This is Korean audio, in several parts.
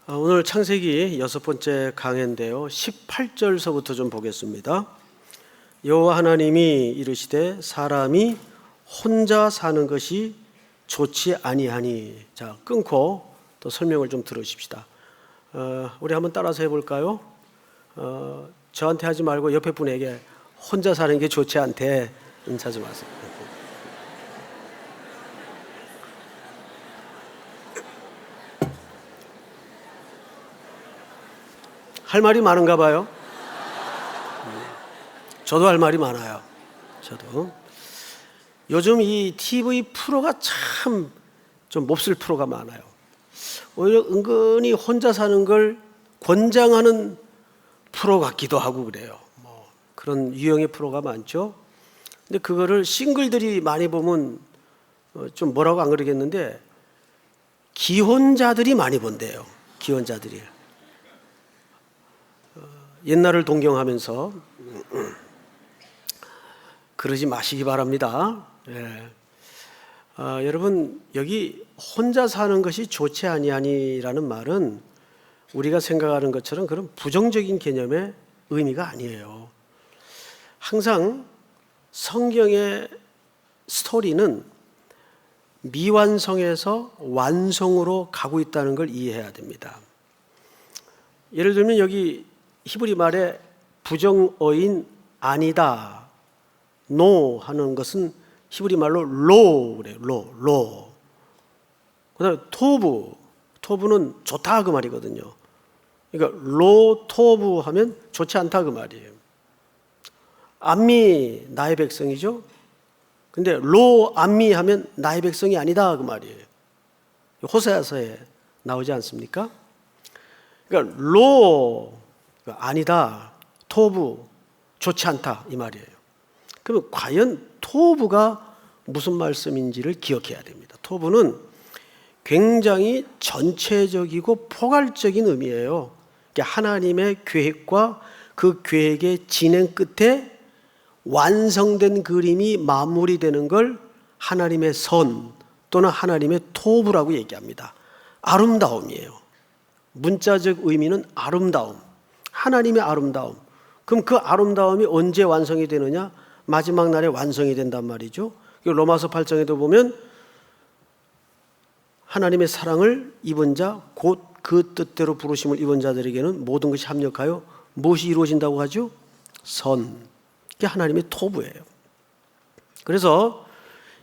오늘 창세기 6번째 강해인데요, 18절서부터 좀 보겠습니다. 여호와 하나님이 이르시되 사람이 혼자 사는 것이 좋지 아니하니. 자, 끊고 또 설명을 좀 들으십시다. 우리 한번 따라서 해볼까요? 저한테 하지 말고 옆에 분에게 혼자 사는 게 좋지 않대 인사 좀 하세요. 할 말이 많은가 봐요. 저도 할 말이 많아요. 저도. 요즘 이 TV 프로가 참 좀 몹쓸 프로가 많아요. 오히려 은근히 혼자 사는 걸 권장하는 프로 같기도 하고 그래요. 그런 유형의 프로가 많죠. 근데 그거를 싱글들이 많이 보면 좀 뭐라고 안 그러겠는데 기혼자들이 많이 본대요. 기혼자들이. 옛날을 동경하면서 그러지 마시기 바랍니다. 예. 여러분, 여기 혼자 사는 것이 좋지 아니하니라는 말은 우리가 생각하는 것처럼 그런 부정적인 개념의 의미가 아니에요. 항상 성경의 스토리는 미완성에서 완성으로 가고 있다는 걸 이해해야 됩니다. 예를 들면 여기 히브리 말에 부정어인 아니다, no 하는 것은 히브리 말로 로 그래요. 로. 그다음에 토부는 좋다 그 말이거든요. 그러니까 로 토부 하면 좋지 않다 그 말이에요. 암미 나의 백성이죠. 근데 로 암미 하면 나의 백성이 아니다 그 말이에요. 호세아서에 나오지 않습니까? 그러니까 로 아니다, 토부 좋지 않다 이 말이에요. 그러면 과연 토부가 무슨 말씀인지를 기억해야 됩니다. 토부는 굉장히 전체적이고 포괄적인 의미예요. 하나님의 계획과 그 계획의 진행 끝에 완성된 그림이 마무리되는 걸 하나님의 선 또는 하나님의 토부라고 얘기합니다. 아름다움이에요. 문자적 의미는 아름다움, 하나님의 아름다움. 그럼 그 아름다움이 언제 완성이 되느냐? 마지막 날에 완성이 된단 말이죠. 로마서 8장에도 보면 하나님의 사랑을 입은 자, 곧 그 뜻대로 부르심을 입은 자들에게는 모든 것이 합력하여 무엇이 이루어진다고 하죠? 선. 이게 하나님의 토부예요. 그래서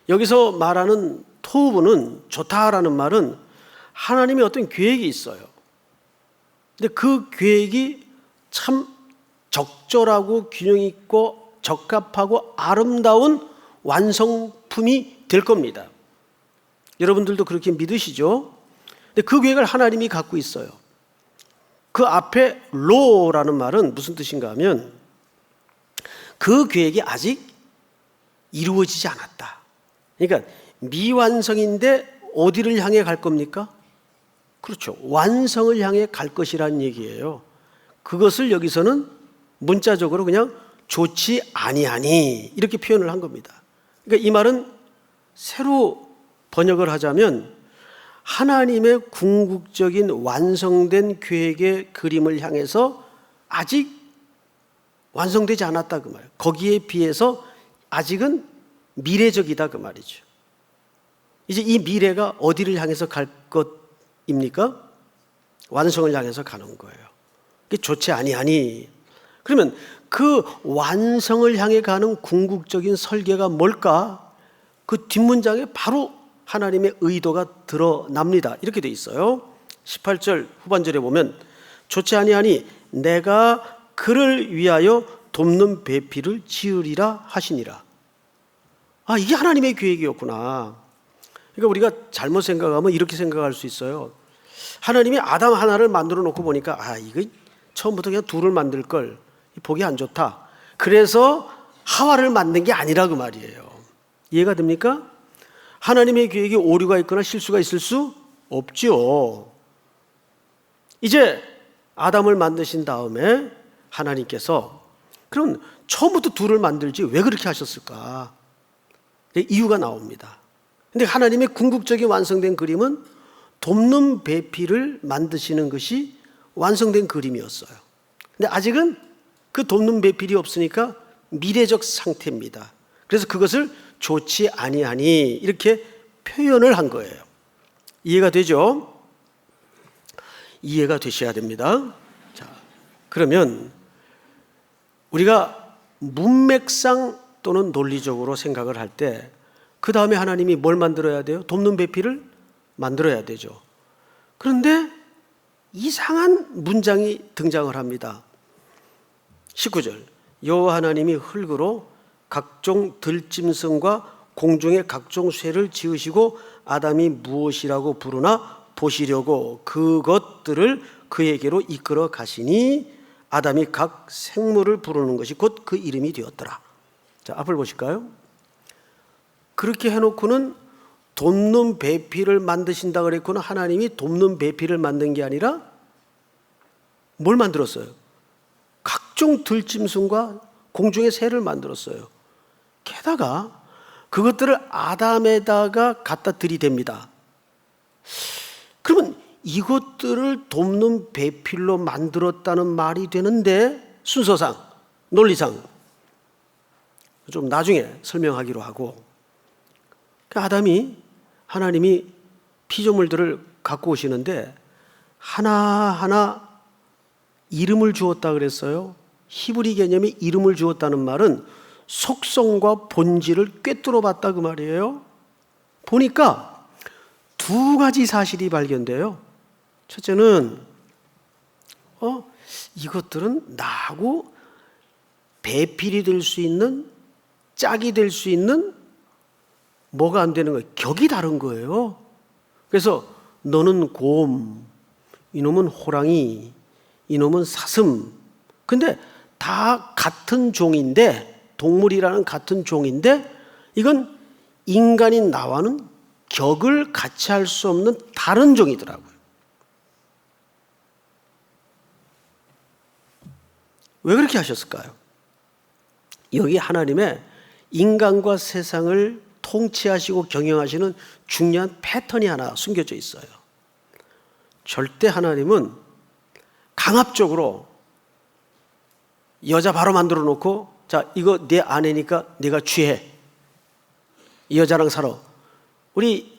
여기서 말하는 토부는, 좋다라는 말은 하나님의 어떤 계획이 있어요. 근데 그 계획이 참 적절하고 균형 있고 적합하고 아름다운 완성품이 될 겁니다. 여러분들도 그렇게 믿으시죠? 근데 그 계획을 하나님이 갖고 있어요. 그 앞에 로라는 말은 무슨 뜻인가 하면 그 계획이 아직 이루어지지 않았다. 그러니까 미완성인데 어디를 향해 갈 겁니까? 그렇죠. 완성을 향해 갈 것이라는 얘기예요. 그것을 여기서는 문자적으로 그냥 좋지 아니하니 이렇게 표현을 한 겁니다. 그러니까 이 말은 새로 번역을 하자면 하나님의 궁극적인 완성된 계획의 그림을 향해서 아직 완성되지 않았다 그 말이에요. 거기에 비해서 아직은 미래적이다 그 말이죠. 이제 이 미래가 어디를 향해서 갈 것입니까? 완성을 향해서 가는 거예요. 그게 좋지 아니하니. 그러면 그 완성을 향해 가는 궁극적인 설계가 뭘까? 그 뒷문장에 바로 하나님의 의도가 드러납니다. 이렇게 돼 있어요. 18절 후반절에 보면 좋지 아니하니 내가 그를 위하여 돕는 배필을 지으리라 하시니라. 아, 이게 하나님의 계획이었구나. 그러니까 우리가 잘못 생각하면 이렇게 생각할 수 있어요. 하나님이 아담 하나를 만들어 놓고 보니까 이거 처음부터 그냥 둘을 만들 걸, 보기 안 좋다. 그래서 하와를 만든 게 아니라 그 말이에요. 이해가 됩니까? 하나님의 계획에 오류가 있거나 실수가 있을 수 없죠. 이제 아담을 만드신 다음에 하나님께서 그럼 처음부터 둘을 만들지 왜 그렇게 하셨을까? 이유가 나옵니다. 근데 하나님의 궁극적인 완성된 그림은 돕는 배필을 만드시는 것이 완성된 그림이었어요. 근데 아직은 그 돕는 배필이 없으니까 미래적 상태입니다. 그래서 그것을 좋지 아니하니 이렇게 표현을 한 거예요. 이해가 되죠? 이해가 되셔야 됩니다. 자, 그러면 우리가 문맥상 또는 논리적으로 생각을 할 때 그 다음에 하나님이 뭘 만들어야 돼요? 돕는 배필을 만들어야 되죠. 그런데 이상한 문장이 등장을 합니다. 19절, 여호와 하나님이 흙으로 각종 들짐승과 공중의 각종 쇠를 지으시고 아담이 무엇이라고 부르나 보시려고 그것들을 그에게로 이끌어 가시니 아담이 각 생물을 부르는 것이 곧 그 이름이 되었더라. 자, 앞을 보실까요? 그렇게 해놓고는 돕는 배필을 만드신다 그랬고는 하나님이 돕는 배필을 만든 게 아니라 뭘 만들었어요? 각종 들짐승과 공중의 새를 만들었어요. 게다가 그것들을 아담에다가 갖다 들이댑니다. 그러면 이것들을 돕는 배필로 만들었다는 말이 되는데 순서상, 논리상 좀 나중에 설명하기로 하고, 아담이 하나님이 피조물들을 갖고 오시는데 하나하나 이름을 주었다 그랬어요. 히브리 개념의 이름을 주었다는 말은 속성과 본질을 꿰뚫어 봤다 그 말이에요. 보니까 두 가지 사실이 발견돼요. 첫째는 이것들은 나하고 배필이 될 수 있는, 짝이 될 수 있는 뭐가 안 되는 거예요? 격이 다른 거예요. 그래서 너는 곰, 이놈은 호랑이, 이놈은 사슴. 근데 다 같은 종인데, 동물이라는 같은 종인데 이건 인간인 나와는 격을 같이 할 수 없는 다른 종이더라고요. 왜 그렇게 하셨을까요? 여기 하나님의 인간과 세상을 통치하시고 경영하시는 중요한 패턴이 하나 숨겨져 있어요. 절대 하나님은 강압적으로 여자 바로 만들어 놓고 자, 이거 내 아내니까 네가 취해. 이 여자랑 살아. 우리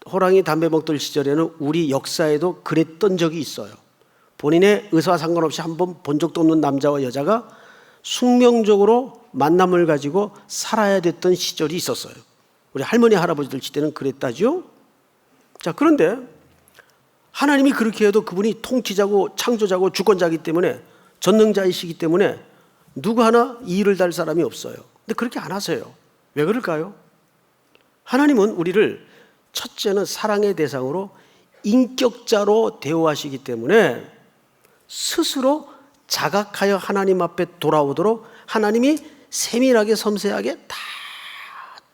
호랑이 담배 먹던 시절에는 우리 역사에도 그랬던 적이 있어요. 본인의 의사와 상관없이 한번 본 적도 없는 남자와 여자가 숙명적으로 만남을 가지고 살아야 됐던 시절이 있었어요. 우리 할머니 할아버지들 시대는 그랬다죠. 자, 그런데 하나님이 그렇게 해도 그분이 통치자고 창조자고 주권자이기 때문에, 전능자이시기 때문에 누구 하나 이 일을 달 사람이 없어요. 근데 그렇게 안 하세요. 왜 그럴까요? 하나님은 우리를 첫째는 사랑의 대상으로 인격자로 대우하시기 때문에 스스로 자각하여 하나님 앞에 돌아오도록 하나님이 세밀하게 섬세하게 다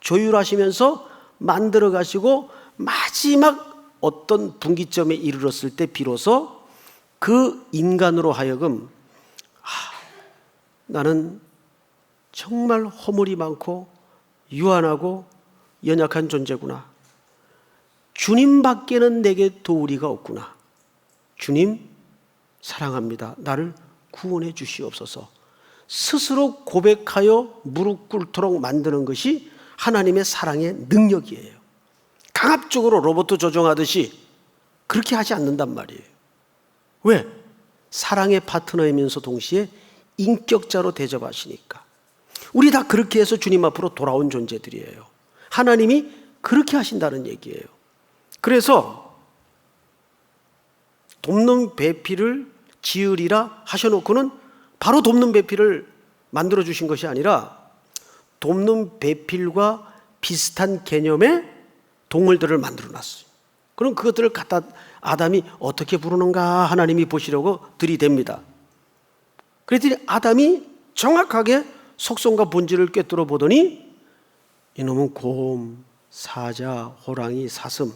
조율하시면서 만들어 가시고 마지막 어떤 분기점에 이르렀을 때 비로소 그 인간으로 하여금 나는 정말 허물이 많고 유한하고 연약한 존재구나. 주님밖에는 내게 도우리가 없구나. 주님 사랑합니다. 나를 구원해 주시옵소서. 스스로 고백하여 무릎 꿇도록 만드는 것이 하나님의 사랑의 능력이에요. 강압적으로 로봇 조종하듯이 그렇게 하지 않는단 말이에요. 왜? 사랑의 파트너이면서 동시에 인격자로 대접하시니까. 우리 다 그렇게 해서 주님 앞으로 돌아온 존재들이에요. 하나님이 그렇게 하신다는 얘기예요. 그래서 돕는 배필을 지으리라 하셔놓고는 바로 돕는 배필을 만들어 주신 것이 아니라 돕는 배필과 비슷한 개념의 동물들을 만들어 놨어요. 그럼 그것들을 갖다 아담이 어떻게 부르는가 하나님이 보시려고 들이댑니다. 그랬더니 아담이 정확하게 속성과 본질을 꿰뚫어 보더니 이놈은 곰, 사자, 호랑이, 사슴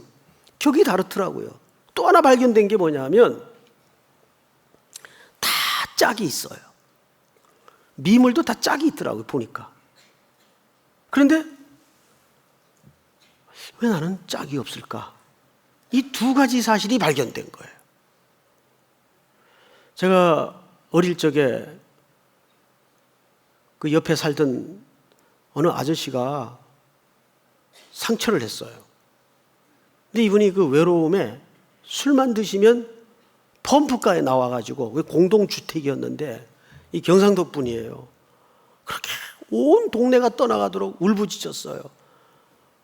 격이 다르더라고요. 또 하나 발견된 게 뭐냐면 다 짝이 있어요. 미물도 다 짝이 있더라고요. 보니까. 그런데 왜 나는 짝이 없을까? 이 두 가지 사실이 발견된 거예요. 제가 어릴 적에 그 옆에 살던 어느 아저씨가 상처를 했어요. 근데 이분이 그 외로움에 술만 드시면 펌프가에 나와가지고, 공동주택이었는데 이 경상도 분이에요. 그렇게 온 동네가 떠나가도록 울부짖었어요.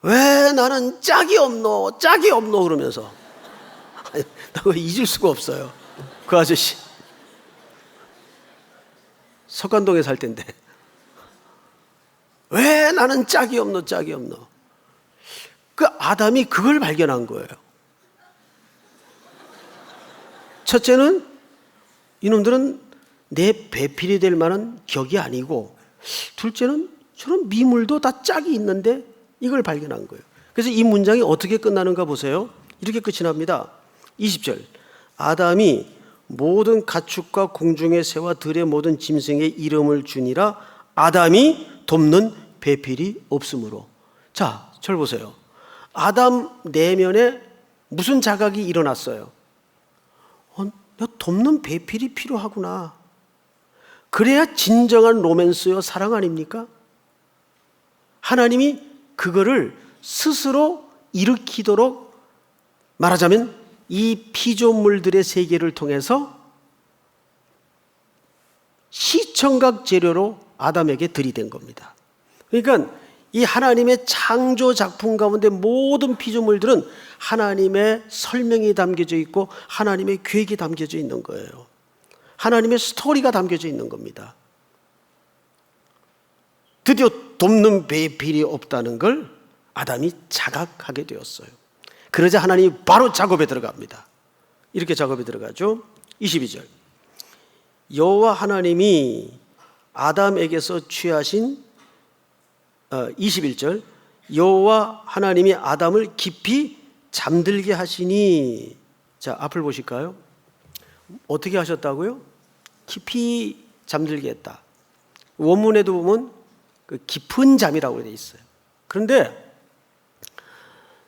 왜 나는 짝이 없노, 짝이 없노 그러면서. 나 그거 잊을 수가 없어요. 그 아저씨 석관동에 살 텐데 왜 나는 짝이 없노, 짝이 없노. 그 아담이 그걸 발견한 거예요. 첫째는 이놈들은 내 배필이 될 만한 격이 아니고, 둘째는 저런 미물도 다 짝이 있는데 이걸 발견한 거예요. 그래서 이 문장이 어떻게 끝나는가 보세요. 이렇게 끝이 납니다. 20절. 아담이 모든 가축과 공중의 새와 들의 모든 짐승의 이름을 주니라. 아담이 돕는 배필이 없으므로. 자, 절 보세요. 아담 내면에 무슨 자각이 일어났어요? 내가 돕는 배필이 필요하구나. 그래야 진정한 로맨스요 사랑 아닙니까? 하나님이 그거를 스스로 일으키도록, 말하자면 이 피조물들의 세계를 통해서 시청각 재료로 아담에게 들이댄 겁니다. 그러니까 이 하나님의 창조 작품 가운데 모든 피조물들은 하나님의 설명이 담겨져 있고 하나님의 계획이 담겨져 있는 거예요. 하나님의 스토리가 담겨져 있는 겁니다. 드디어 돕는 배필이 없다는 걸 아담이 자각하게 되었어요. 그러자 하나님이 바로 작업에 들어갑니다. 이렇게 작업에 들어가죠. 22절. 여호와 하나님이 아담에게서 취하신 21절. 여호와 하나님이 아담을 깊이 잠들게 하시니. 자, 앞을 보실까요? 어떻게 하셨다고요? 깊이 잠들게 했다. 원문에도 보면 그 깊은 잠이라고 되어 있어요. 그런데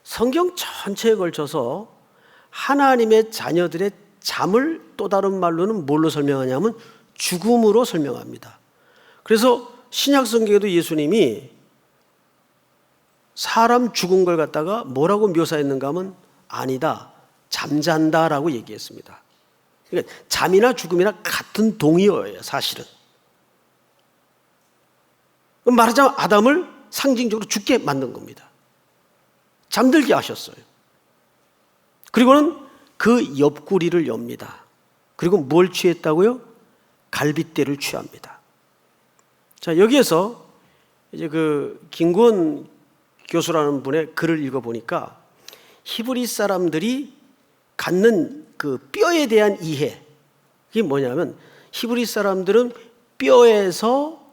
성경 전체에 걸쳐서 하나님의 자녀들의 잠을 또 다른 말로는 뭘로 설명하냐면 죽음으로 설명합니다. 그래서 신약 성경에도 예수님이 사람 죽은 걸 갖다가 뭐라고 묘사했는가 하면 아니다, 잠잔다라고 얘기했습니다. 그러니까 잠이나 죽음이나 같은 동의어예요, 사실은. 말하자면 아담을 상징적으로 죽게 만든 겁니다. 잠들게 하셨어요. 그리고는 그 옆구리를 엽니다. 그리고 뭘 취했다고요? 갈빗대를 취합니다. 자, 여기에서 이제 그 김구원 교수라는 분의 글을 읽어보니까 히브리 사람들이 갖는 그 뼈에 대한 이해, 그게 뭐냐면 히브리 사람들은 뼈에서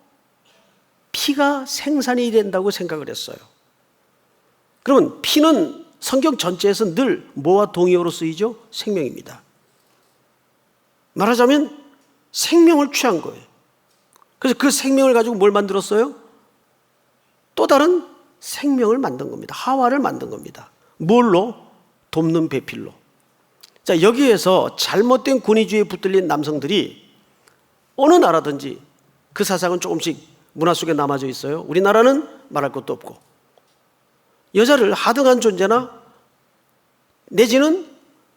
피가 생산이 된다고 생각을 했어요. 그러면 피는 성경 전체에서 늘 뭐와 동의어로 쓰이죠? 생명입니다. 말하자면 생명을 취한 거예요. 그래서 그 생명을 가지고 뭘 만들었어요? 또 다른 생명을 만든 겁니다. 하와를 만든 겁니다. 뭘로? 돕는 배필로. 자, 여기에서 잘못된 권위주의에 붙들린 남성들이 어느 나라든지 그 사상은 조금씩 문화 속에 남아져 있어요. 우리나라는 말할 것도 없고, 여자를 하등한 존재나 내지는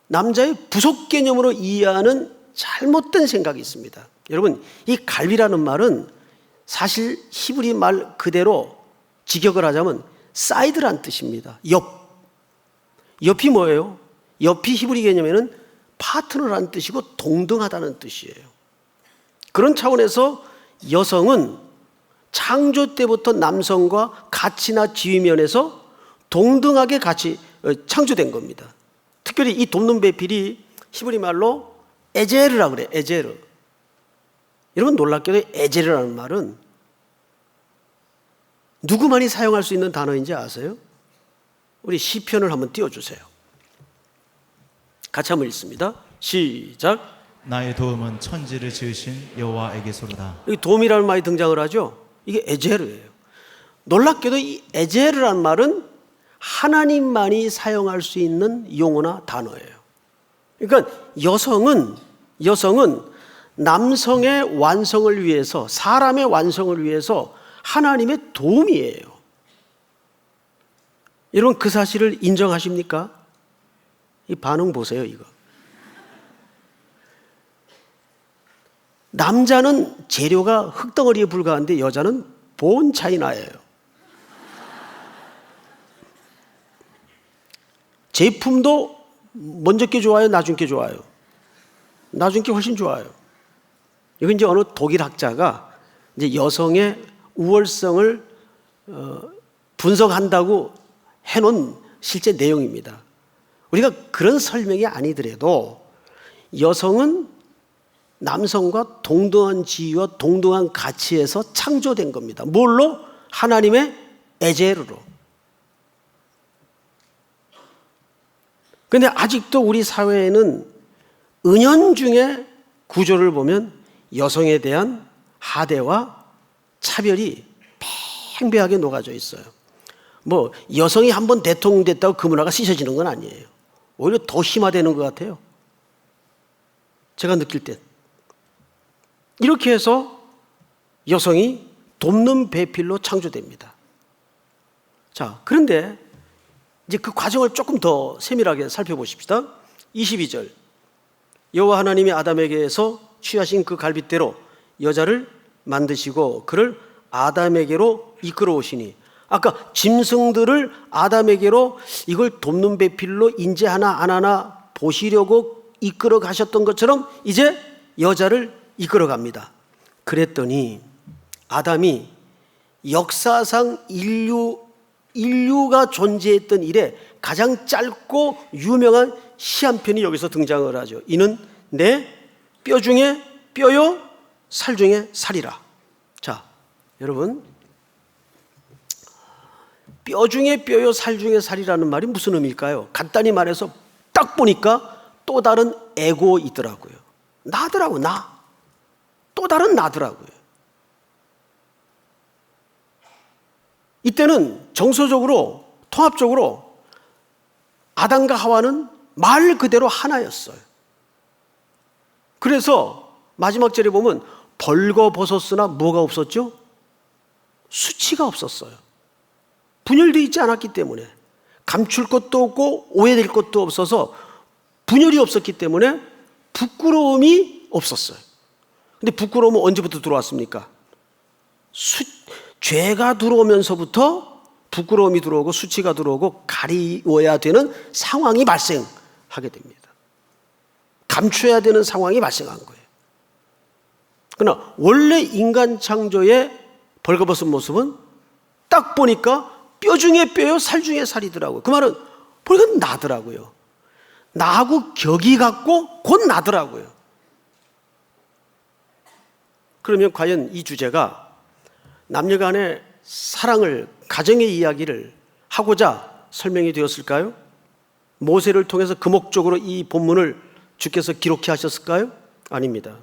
남자의 부속 개념으로 이해하는 잘못된 생각이 있습니다. 여러분, 이 갈비라는 말은 사실 히브리 말 그대로 직역을 하자면 사이드란 뜻입니다. 옆. 옆이 뭐예요? 옆이 히브리 개념에는 파트너라는 뜻이고 동등하다는 뜻이에요. 그런 차원에서 여성은 창조 때부터 남성과 가치나 지위면에서 동등하게 같이 창조된 겁니다. 특별히 이 돕는 배필이 히브리 말로 에제르라고 그래요. 에제르. 여러분, 놀랍게도 에제르라는 말은 누구만이 사용할 수 있는 단어인지 아세요? 우리 시편을 한번 띄워주세요. 같이 한번 읽습니다. 시작. 나의 도움은 천지를 지으신 여호와에게서로다. 여기 도움이라는 말이 등장을 하죠. 이게 에제르예요. 놀랍게도 이 에제르라는 말은 하나님만이 사용할 수 있는 용어나 단어예요. 그러니까 여성은 남성의 완성을 위해서, 사람의 완성을 위해서 하나님의 도움이에요. 여러분, 그 사실을 인정하십니까? 이 반응 보세요, 이거. 남자는 재료가 흙덩어리에 불과한데 여자는 본 차이나예요. 제품도 먼저 게 좋아요, 나중 게 좋아요? 나중 게 훨씬 좋아요. 이건 이제 어느 독일 학자가 이제 여성의 우월성을 분석한다고 해놓은 실제 내용입니다. 우리가 그런 설명이 아니더라도 여성은 남성과 동등한 지위와 동등한 가치에서 창조된 겁니다. 뭘로? 하나님의 에제르로. 그런데 아직도 우리 사회에는 은연중에 구조를 보면 여성에 대한 하대와 차별이 팽배하게 녹아져 있어요. 뭐 여성이 한번 대통령 됐다고 그 문화가 씻어지는 건 아니에요. 오히려 더 심화되는 것 같아요. 제가 느낄 땐. 이렇게 해서 여성이 돕는 배필로 창조됩니다. 자, 그런데 이제 그 과정을 조금 더 세밀하게 살펴보십시다. 22절. 여호와 하나님이 아담에게서 취하신 그 갈빗대로 여자를 만드시고 그를 아담에게로 이끌어 오시니, 아까 짐승들을 아담에게로 이걸 돕는 배필로 인제하나 안 하나 보시려고 이끌어 가셨던 것처럼 이제 여자를 이끌어 갑니다. 그랬더니 아담이 역사상 인류가 존재했던 이래 가장 짧고 유명한 시 한 편이 여기서 등장을 하죠. 이는 내 뼈 중에 뼈요 살 중에 살이라. 자, 여러분, 뼈 중에 뼈요 살 중에 살이라는 말이 무슨 의미일까요? 간단히 말해서 딱 보니까 또 다른 에고 있더라고요. 나더라고, 나. 또 다른 나더라고요. 이때는 정서적으로, 통합적으로 아담과 하와는 말 그대로 하나였어요. 그래서 마지막 절에 보면 벌거벗었으나 뭐가 없었죠? 수치가 없었어요. 분열되어 있지 않았기 때문에, 감출 것도 없고 오해될 것도 없어서 분열이 없었기 때문에 부끄러움이 없었어요. 근데 부끄러움은 언제부터 들어왔습니까? 죄가 들어오면서부터 부끄러움이 들어오고 수치가 들어오고 가리워야 되는 상황이 발생하게 됩니다. 감춰야 되는 상황이 발생한 거예요. 그러나 원래 인간 창조의 벌거벗은 모습은 딱 보니까 뼈 중에 뼈요 살 중에 살이더라고요. 그 말은 보니까 나더라고요. 나하고 격이 같고 곧 나더라고요. 그러면 과연 이 주제가 남녀간의 사랑을, 가정의 이야기를 하고자 설명이 되었을까요? 모세를 통해서 그 목적으로 이 본문을 주께서 기록해 하셨을까요? 아닙니다.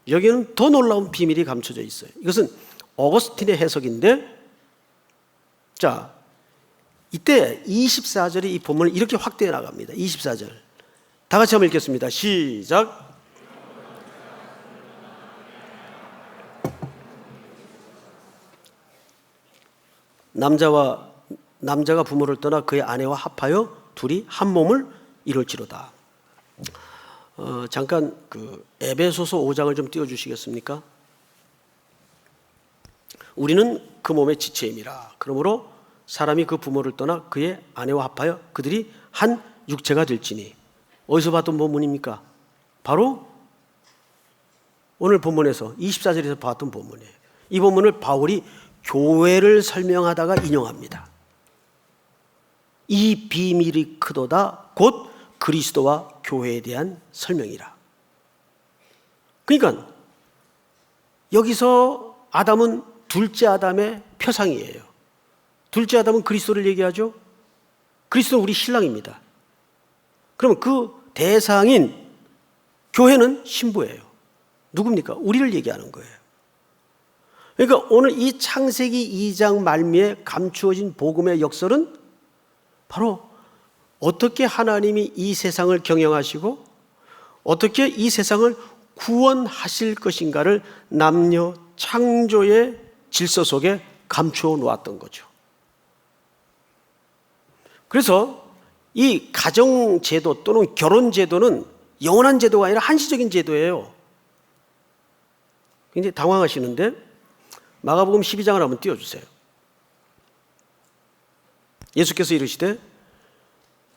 여기에는 더 놀라운 비밀이 감춰져 있어요. 이것은 어거스틴의 해석인데, 자, 이때 24절에 이 본문을 이렇게 확대해 나갑니다. 24절. 다 같이 한번 읽겠습니다. 시작. 남자가 부모를 떠나 그의 아내와 합하여 둘이 한 몸을 이룰지로다. 잠깐 그 에베소서 5장을 좀 띄워주시겠습니까? 우리는 그 몸의 지체임이라. 그러므로 사람이 그 부모를 떠나 그의 아내와 합하여 그들이 한 육체가 될지니. 어디서 봤던 본문입니까? 바로 오늘 본문에서 24절에서 봤던 본문이에요. 이 본문을 바울이 교회를 설명하다가 인용합니다. 이 비밀이 크도다 곧 그리스도와 교회에 대한 설명이라. 그러니까 여기서 아담은 둘째 아담의 표상이에요. 둘째 아담은 그리스도를 얘기하죠. 그리스도는 우리 신랑입니다. 그러면 그 대상인 교회는 신부예요. 누굽니까? 우리를 얘기하는 거예요. 그러니까 오늘 이 창세기 2장 말미에 감추어진 복음의 역설은 바로 어떻게 하나님이 이 세상을 경영하시고 어떻게 이 세상을 구원하실 것인가를 남녀 창조의 질서 속에 감추어 놓았던 거죠. 그래서 이 가정제도 또는 결혼제도는 영원한 제도가 아니라 한시적인 제도예요. 굉장히 당황하시는데 마가복음 12장을 한번 띄워주세요. 예수께서 이르시되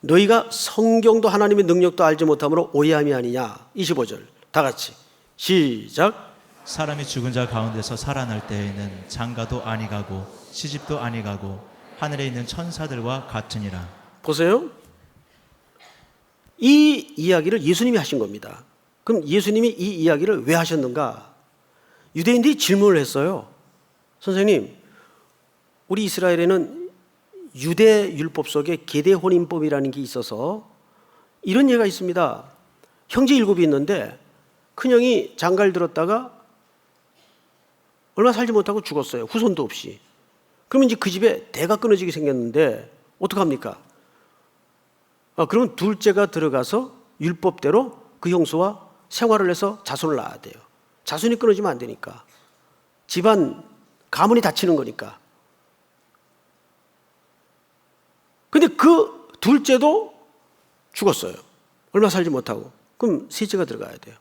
너희가 성경도 하나님의 능력도 알지 못함으로 오해함이 아니냐. 25절 다 같이 시작. 사람이 죽은 자 가운데서 살아날 때에는 장가도 아니가고 시집도 아니가고 하늘에 있는 천사들과 같으니라. 보세요. 이 이야기를 예수님이 하신 겁니다. 그럼 예수님이 이 이야기를 왜 하셨는가? 유대인들이 질문을 했어요. 선생님, 우리 이스라엘에는 유대 율법 속에 계대 혼인법이라는 게 있어서 이런 예가 있습니다. 형제 7이 있는데 큰형이 장가를 들었다가 얼마 살지 못하고 죽었어요. 후손도 없이. 그러면 이제 그 집에 대가 끊어지게 생겼는데 어떡합니까? 그러면 둘째가 들어가서 율법대로 그 형수와 생활을 해서 자손을 낳아야 돼요. 자손이 끊어지면 안 되니까. 집안 가문이 닫히는 거니까. 근데 그 둘째도 죽었어요. 얼마 살지 못하고. 그럼 셋째가 들어가야 돼요.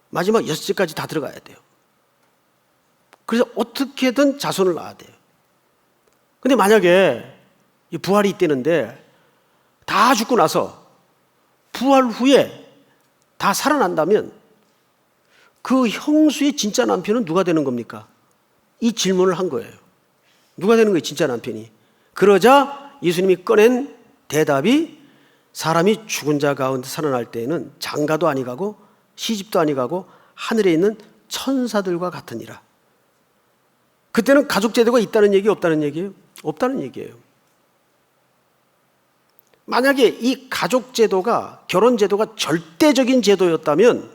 마지막 6째까지 다 들어가야 돼요. 그래서 어떻게든 자손을 낳아야 돼요. 근데 만약에 부활이 있다는데 다 죽고 나서 부활 후에 다 살아난다면 그 형수의 진짜 남편은 누가 되는 겁니까? 이 질문을 한 거예요. 누가 되는 거예요, 진짜 남편이? 그러자 예수님이 꺼낸 대답이 사람이 죽은 자 가운데 살아날 때에는 장가도 아니가고 시집도 아니가고 하늘에 있는 천사들과 같으니라. 그때는 가족제도가 있다는 얘기 없다는 얘기예요? 없다는 얘기예요. 만약에 이 가족제도가 결혼제도가 절대적인 제도였다면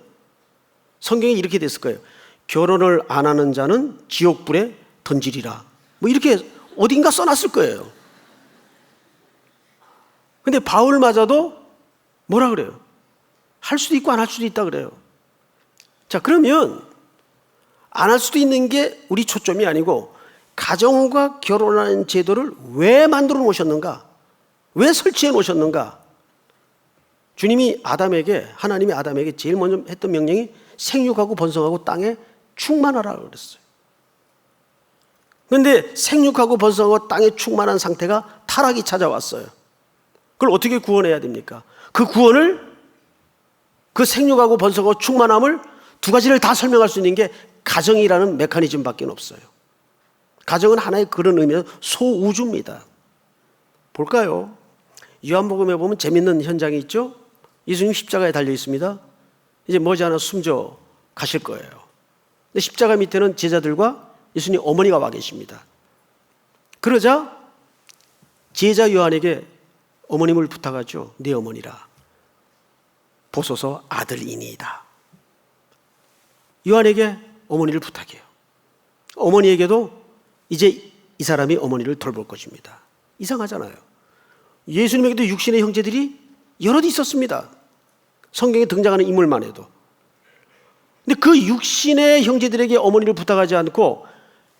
성경에 이렇게 됐을 거예요. 결혼을 안 하는 자는 지옥불에 던지리라. 뭐 이렇게 어딘가 써놨을 거예요. 근데 바울마저도 뭐라 그래요? 할 수도 있고 안 할 수도 있다 그래요. 자, 그러면 안 할 수도 있는 게 우리 초점이 아니고 가정과 결혼하는 제도를 왜 만들어 놓으셨는가? 왜 설치해 놓으셨는가? 주님이 하나님이 아담에게 제일 먼저 했던 명령이 생육하고 번성하고 땅에 충만하라 그랬어요. 그런데 생육하고 번성하고 땅에 충만한 상태가 타락이 찾아왔어요. 그걸 어떻게 구원해야 됩니까? 그 구원을, 그 생육하고 번성하고 충만함을 두 가지를 다 설명할 수 있는 게 가정이라는 메커니즘밖에 없어요. 가정은 하나의 그런 의미에서 소우주입니다. 볼까요? 요한복음에 보면 재밌는 현장이 있죠? 예수님 십자가에 달려 있습니다. 이제 머지않아 숨져 가실 거예요. 근데 십자가 밑에는 제자들과 예수님 어머니가 와 계십니다. 그러자 제자 요한에게 어머님을 부탁하죠. 네 어머니라. 보소서 아들이니이다. 요한에게 어머니를 부탁해요. 어머니에게도 이제 이 사람이 어머니를 돌볼 것입니다. 이상하잖아요. 예수님에게도 육신의 형제들이 여럿 있었습니다. 성경에 등장하는 인물만 해도. 근데 그 육신의 형제들에게 어머니를 부탁하지 않고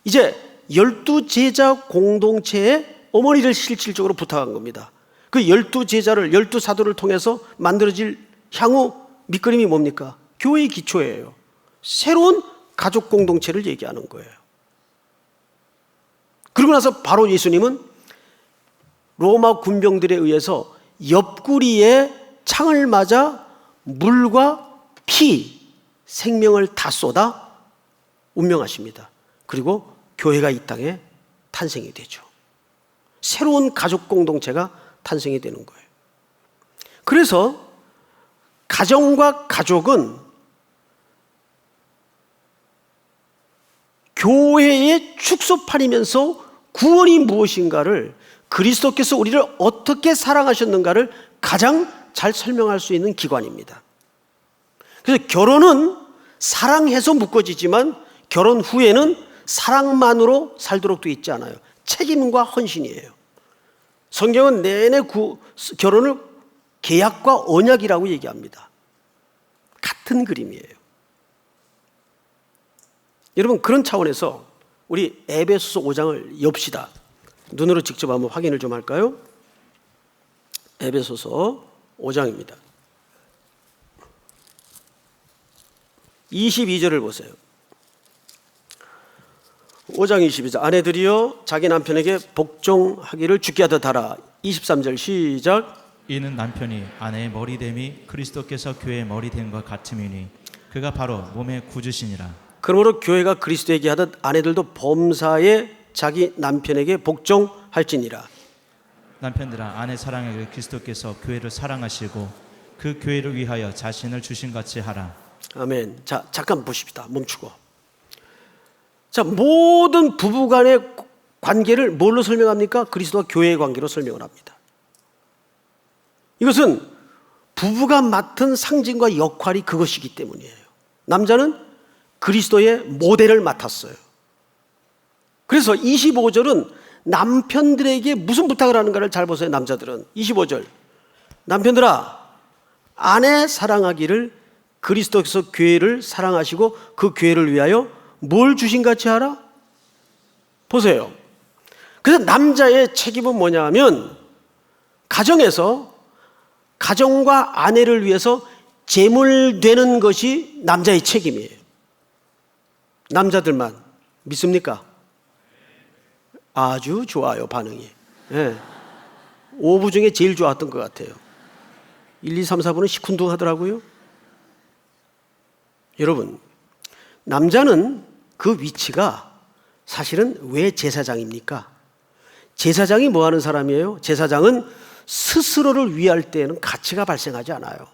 이제 12제자 공동체에 어머니를 실질적으로 부탁한 겁니다. 그 12제자를 12사도를 통해서 만들어질 향후 밑그림이 뭡니까? 교회의 기초예요. 새로운 가족 공동체를 얘기하는 거예요. 그러고 나서 바로 예수님은 로마 군병들에 의해서 옆구리에 창을 맞아 물과 피, 생명을 다 쏟아 운명하십니다. 그리고 교회가 이 땅에 탄생이 되죠. 새로운 가족 공동체가 탄생이 되는 거예요. 그래서 가정과 가족은 교회의 축소판이면서 구원이 무엇인가를, 그리스도께서 우리를 어떻게 사랑하셨는가를 가장 잘 설명할 수 있는 기관입니다. 그래서 결혼은 사랑해서 묶어지지만 결혼 후에는 사랑만으로 살도록 되어 있지 않아요. 책임과 헌신이에요. 성경은 내내 결혼을 계약과 언약이라고 얘기합니다. 같은 그림이에요. 여러분, 그런 차원에서 우리 에베소서 5장을 엽시다. 눈으로 직접 한번 확인을 좀 할까요? 에베소서 5장입니다. 22절을 보세요. 5장 22절. 아내들이여 자기 남편에게 복종하기를 주께 하듯 하라. 23절 시작. 이는 남편이 아내의 머리됨이 그리스도께서 교회의 머리됨과 같음이니 그가 바로 몸의 구주시니라. 그러므로 교회가 그리스도에게 하듯 아내들도 범사에 자기 남편에게 복종할지니라. 남편들아 아내 사랑하기를 그리스도께서 교회를 사랑하시고 그 교회를 위하여 자신을 주신 같이 하라. 아멘. 자, 잠깐 보십시다. 멈추고. 자, 모든 부부간의 관계를 뭘로 설명합니까? 그리스도와 교회의 관계로 설명을 합니다. 이것은 부부가 맡은 상징과 역할이 그것이기 때문이에요. 남자는 그리스도의 모델을 맡았어요. 그래서 25절은 남편들에게 무슨 부탁을 하는가를 잘 보세요. 남자들은 25절. 남편들아 아내 사랑하기를 그리스도께서 교회를 사랑하시고 그 교회를 위하여 뭘 주신 같이 하라? 보세요. 그래서 남자의 책임은 뭐냐 하면 가정에서 가정과 아내를 위해서 제물되는 것이 남자의 책임이에요. 남자들만 믿습니까? 아주 좋아요, 반응이. 네. 5부 중에 제일 좋았던 것 같아요. 1, 2, 3, 4부는 시큰둥 하더라고요. 여러분, 남자는 그 위치가 사실은 왜 제사장입니까? 제사장이 뭐 하는 사람이에요? 제사장은 스스로를 위할 때에는 가치가 발생하지 않아요.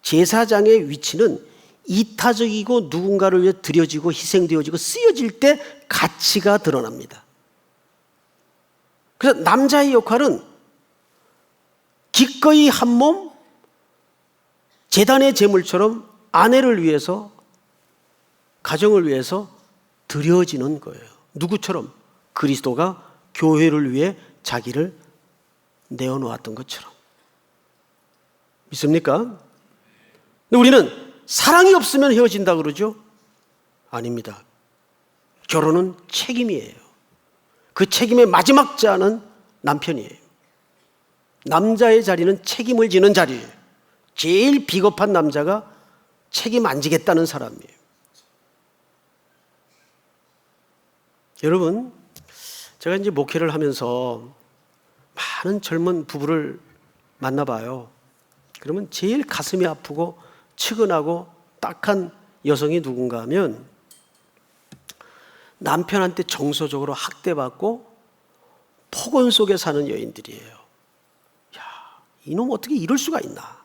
제사장의 위치는 이타적이고 누군가를 위해 드려지고 희생되어지고 쓰여질 때 가치가 드러납니다. 그래서 남자의 역할은 기꺼이 한 몸 제단의 제물처럼 아내를 위해서 가정을 위해서 드려지는 거예요. 누구처럼? 그리스도가 교회를 위해 자기를 내어놓았던 것처럼. 믿습니까? 근데 우리는 사랑이 없으면 헤어진다 그러죠? 아닙니다. 결혼은 책임이에요. 그 책임의 마지막 자는 남편이에요. 남자의 자리는 책임을 지는 자리예요. 제일 비겁한 남자가 책임 안 지겠다는 사람이에요. 여러분, 제가 이제 목회를 하면서 많은 젊은 부부를 만나봐요. 그러면 제일 가슴이 아프고 측은하고 딱한 여성이 누군가 하면 남편한테 정서적으로 학대받고 폭언 속에 사는 여인들이에요. 야, 이놈 어떻게 이럴 수가 있나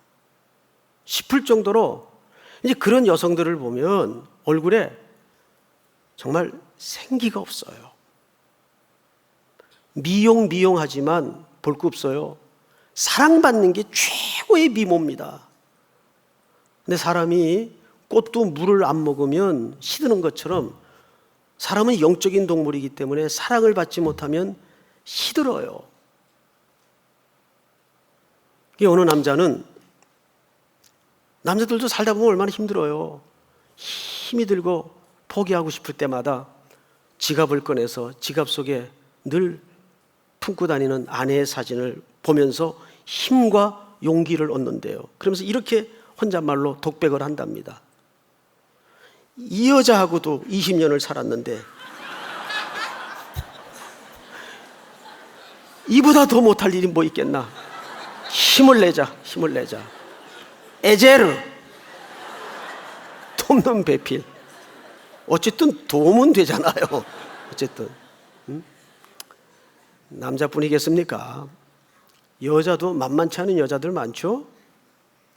싶을 정도로 이제 그런 여성들을 보면 얼굴에 정말 생기가 없어요. 미용하지만 볼 거 없어요. 사랑받는 게 최고의 미모입니다. 근데 사람이 꽃도 물을 안 먹으면 시드는 것처럼 사람은 영적인 동물이기 때문에 사랑을 받지 못하면 시들어요. 어느 남자들도 살다 보면 얼마나 힘들어요. 힘이 들고 포기하고 싶을 때마다 지갑을 꺼내서 지갑 속에 늘 품고 다니는 아내의 사진을 보면서 힘과 용기를 얻는데요. 그러면서 이렇게 혼잣말로 독백을 한답니다. 이 여자하고도 20년을 살았는데 이보다 더 못할 일이 뭐 있겠나. 힘을 내자. 에제르 돕는 배필. 어쨌든 도움은 되잖아요. 어쨌든 남자뿐이겠습니까? 여자도 만만치 않은 여자들 많죠.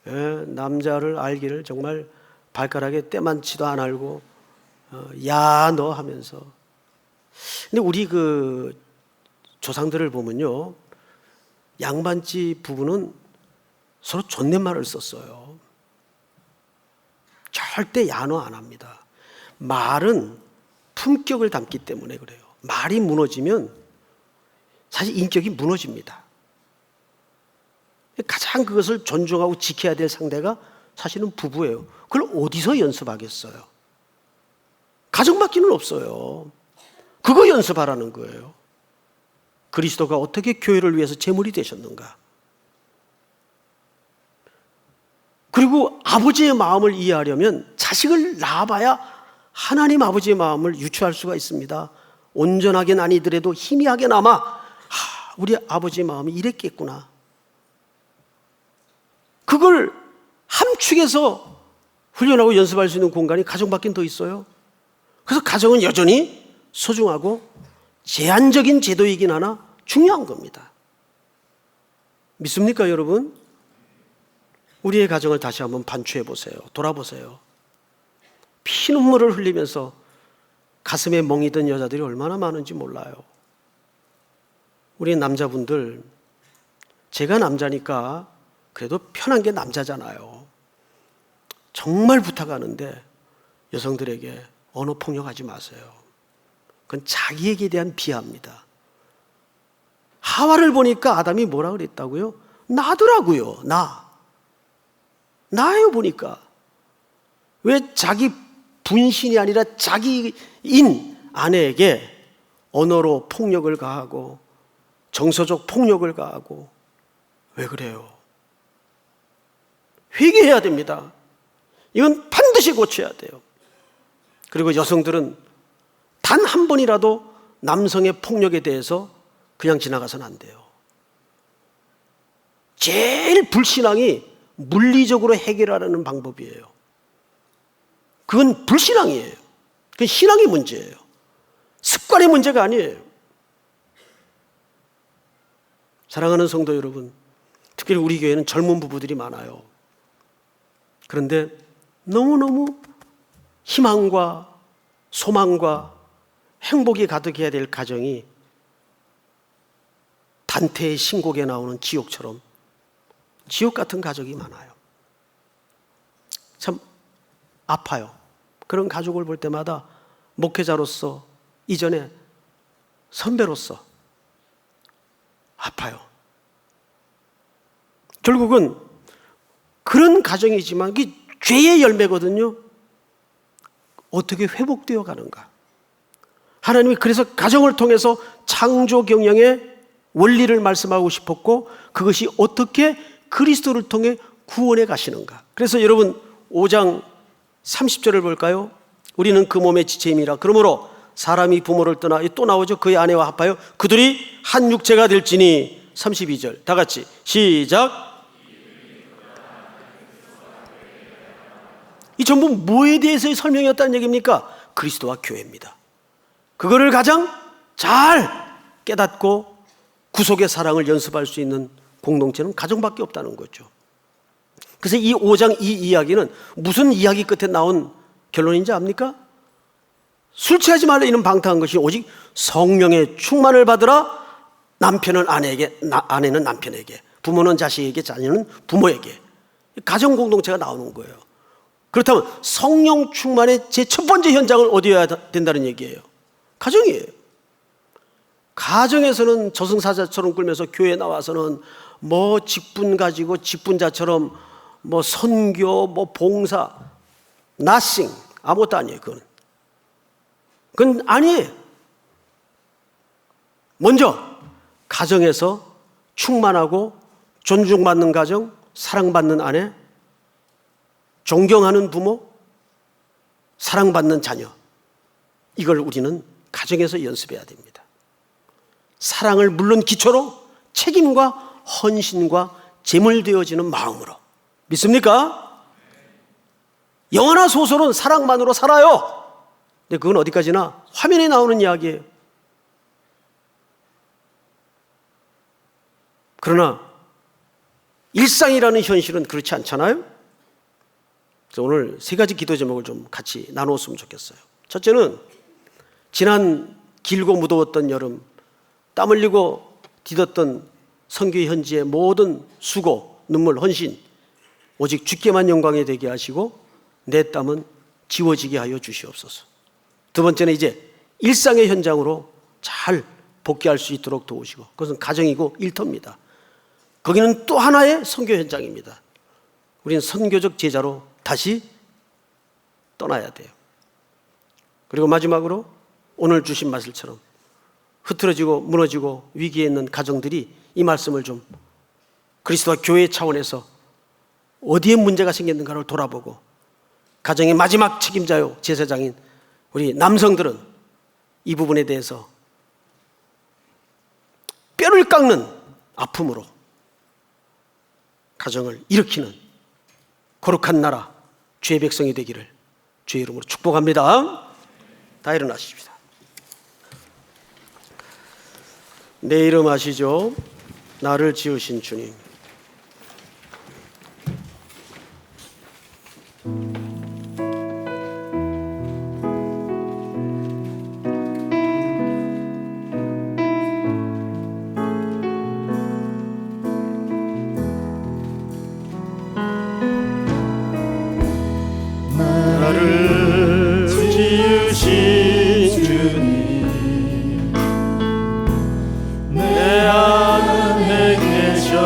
예, 남자를 알기를 정말 발가락에 때만치도 안 알고 야 너 하면서. 근데 우리 그 조상들을 보면요, 양반집 부부는 서로 존댓말을 썼어요. 절대 야너 안 합니다. 말은 품격을 담기 때문에 그래요. 말이 무너지면 사실 인격이 무너집니다. 가장 그것을 존중하고 지켜야 될 상대가 사실은 부부예요. 그걸 어디서 연습하겠어요? 가정밖에는 없어요. 그거 연습하라는 거예요. 그리스도가 어떻게 교회를 위해서 제물이 되셨는가? 그리고 아버지의 마음을 이해하려면 자식을 낳아봐야 하나님 아버지의 마음을 유추할 수가 있습니다. 온전하게는 아니더라도 희미하게나마 우리 아버지의 마음이 이랬겠구나. 그걸 함축해서 훈련하고 연습할 수 있는 공간이 가정밖에 더 있어요. 그래서 가정은 여전히 소중하고 제한적인 제도이긴 하나 중요한 겁니다. 믿습니까, 여러분? 우리의 가정을 다시 한번 반추해 보세요. 돌아보세요. 피눈물을 흘리면서 가슴에 멍이 든 여자들이 얼마나 많은지 몰라요. 우리 남자분들, 제가 남자니까 그래도 편한 게 남자잖아요. 정말 부탁하는데 여성들에게 언어 폭력하지 마세요. 그건 자기에게 대한 비하입니다. 하와를 보니까 아담이 뭐라 그랬다고요? 나더라고요. 나예요 보니까. 왜 자기 분신이 아니라 자기인 아내에게 언어로 폭력을 가하고 정서적 폭력을 가하고 왜 그래요? 회개해야 됩니다. 이건 반드시 고쳐야 돼요. 그리고 여성들은 단 한 번이라도 남성의 폭력에 대해서 그냥 지나가서는 안 돼요. 제일 불신앙이 물리적으로 해결하려는 방법이에요. 그건 불신앙이에요. 그건 신앙의 문제예요. 습관의 문제가 아니에요. 사랑하는 성도 여러분, 특히 우리 교회는 젊은 부부들이 많아요. 그런데 너무너무 희망과 소망과 행복이 가득해야 될 가정이 단테의 신곡에 나오는 지옥처럼 지옥 같은 가족이 많아요. 참 아파요. 그런 가족을 볼 때마다 목회자로서, 이전에 선배로서 아파요. 결국은 그런 가정이지만 그게 죄의 열매거든요. 어떻게 회복되어 가는가? 하나님이 그래서 가정을 통해서 창조 경영의 원리를 말씀하고 싶었고, 그것이 어떻게 그리스도를 통해 구원해 가시는가? 그래서 여러분 5장 30절을 볼까요? 우리는 그 몸의 지체임이라. 그러므로 사람이 부모를 떠나, 또 나오죠. 그의 아내와 합하여 그들이 한 육체가 될지니. 32절 다 같이 시작. 이 전부 뭐에 대해서의 설명이었다는 얘기입니까? 그리스도와 교회입니다. 그거를 가장 잘 깨닫고 구속의 사랑을 연습할 수 있는 공동체는 가정밖에 없다는 거죠. 그래서 이 5장 이 이야기는 무슨 이야기 끝에 나온 결론인지 압니까? 술 취하지 말라 이는 방탕한 것이 오직 성령의 충만을 받으라. 남편은 아내에게, 아내는 남편에게, 부모는 자식에게, 자녀는 부모에게. 가정 공동체가 나오는 거예요. 그렇다면 성령 충만의 제 첫 번째 현장은 어디여야 된다는 얘기예요? 가정이에요. 가정에서는 저승사자처럼 굴면서 교회에 나와서는 뭐 직분 가지고 직분자처럼 뭐 선교, 뭐 봉사, nothing, 아무것도 아니에요. 그건 아니에요. 먼저 가정에서 충만하고 존중받는 가정, 사랑받는 아내, 존경하는 부모, 사랑받는 자녀, 이걸 우리는 가정에서 연습해야 됩니다. 사랑을 물론 기초로 책임과 헌신과 제물되어지는 마음으로. 믿습니까? 영화나 소설은 사랑만으로 살아요. 근데 그건 어디까지나 화면에 나오는 이야기예요. 그러나 일상이라는 현실은 그렇지 않잖아요. 그래서 오늘 세 가지 기도 제목을 좀 같이 나누었으면 좋겠어요. 첫째는 지난 길고 무더웠던 여름, 땀 흘리고 디뎠던 선교 현지의 모든 수고, 눈물, 헌신, 오직 주께만 영광이 되게 하시고 내 땀은 지워지게 하여 주시옵소서. 두 번째는 이제 일상의 현장으로 잘 복귀할 수 있도록 도우시고, 그것은 가정이고 일터입니다. 거기는 또 하나의 선교 현장입니다. 우리는 선교적 제자로 다시 떠나야 돼요. 그리고 마지막으로 오늘 주신 말씀처럼 흐트러지고 무너지고 위기에 있는 가정들이 이 말씀을 좀 그리스도와 교회 차원에서 어디에 문제가 생겼는가를 돌아보고, 가정의 마지막 책임자요 제사장인 우리 남성들은 이 부분에 대해서 뼈를 깎는 아픔으로 가정을 일으키는 거룩한 나라 주의 백성이 되기를 주의 이름으로 축복합니다. 다 일어나십시다. 내 이름 아시죠? 나를 지으신 주님, 나를 지으신 주님, 내 안에 계셔.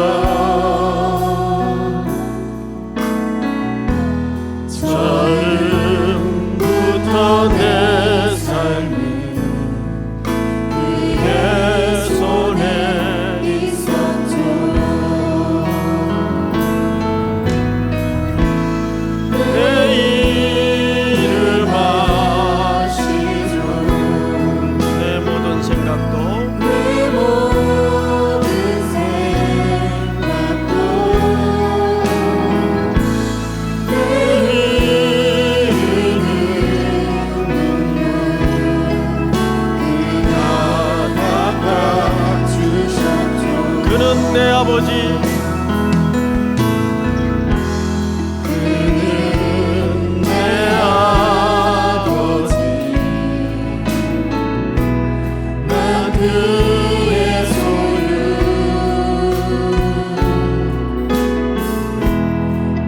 처음부터 내 삶은 그의 손에 있었죠. 내 이름 아시죠. 내 모든 생각도 내 모든 생각도 내 흐르는 눈물 다 닦아주셨죠. 그는 내 아버지, 그는 내 아버지, 난 그의 소유.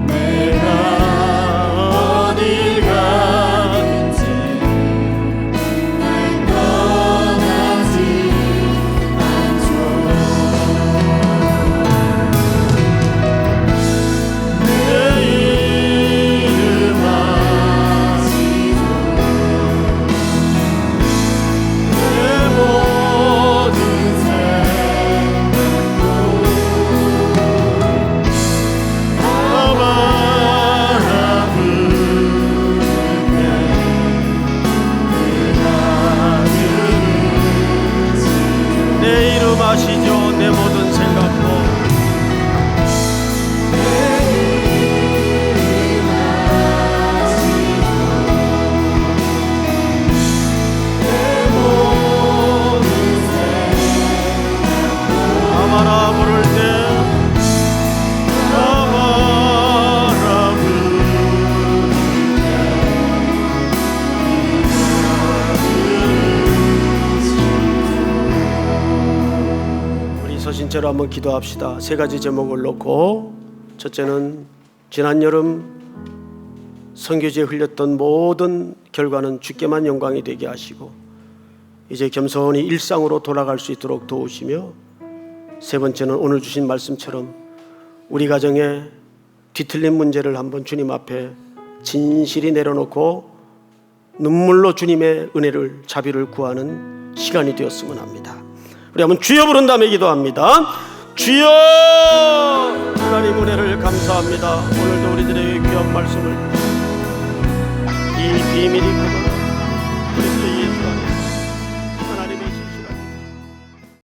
내가 어딜 가든지 날 떠나지 않죠. 내 이름 아시죠. 내 모든 생각도 다 바라보게 내 이름 아시죠? 내 모든 생각도 아마라 부를 때 아마라 우리 서신처럼 한번 기도합시다. 세 가지 제목을 놓고, 첫째는 지난 여름 선교지에 흘렸던 모든 결과는 주께만 영광이 되게 하시고 이제 겸손히 일상으로 돌아갈 수 있도록 도우시며, 세 번째는 오늘 주신 말씀처럼 우리 가정에 뒤틀린 문제를 한번 주님 앞에 진실이 내려놓고 눈물로 주님의 은혜를, 자비를 구하는 시간이 되었으면 합니다. 우리 한번 주여 부른 다음에 기도합니다. 주여, 하나님 은혜를 감사합니다. 오늘도 우리들에게 귀한 말씀을, 이 비밀이 그거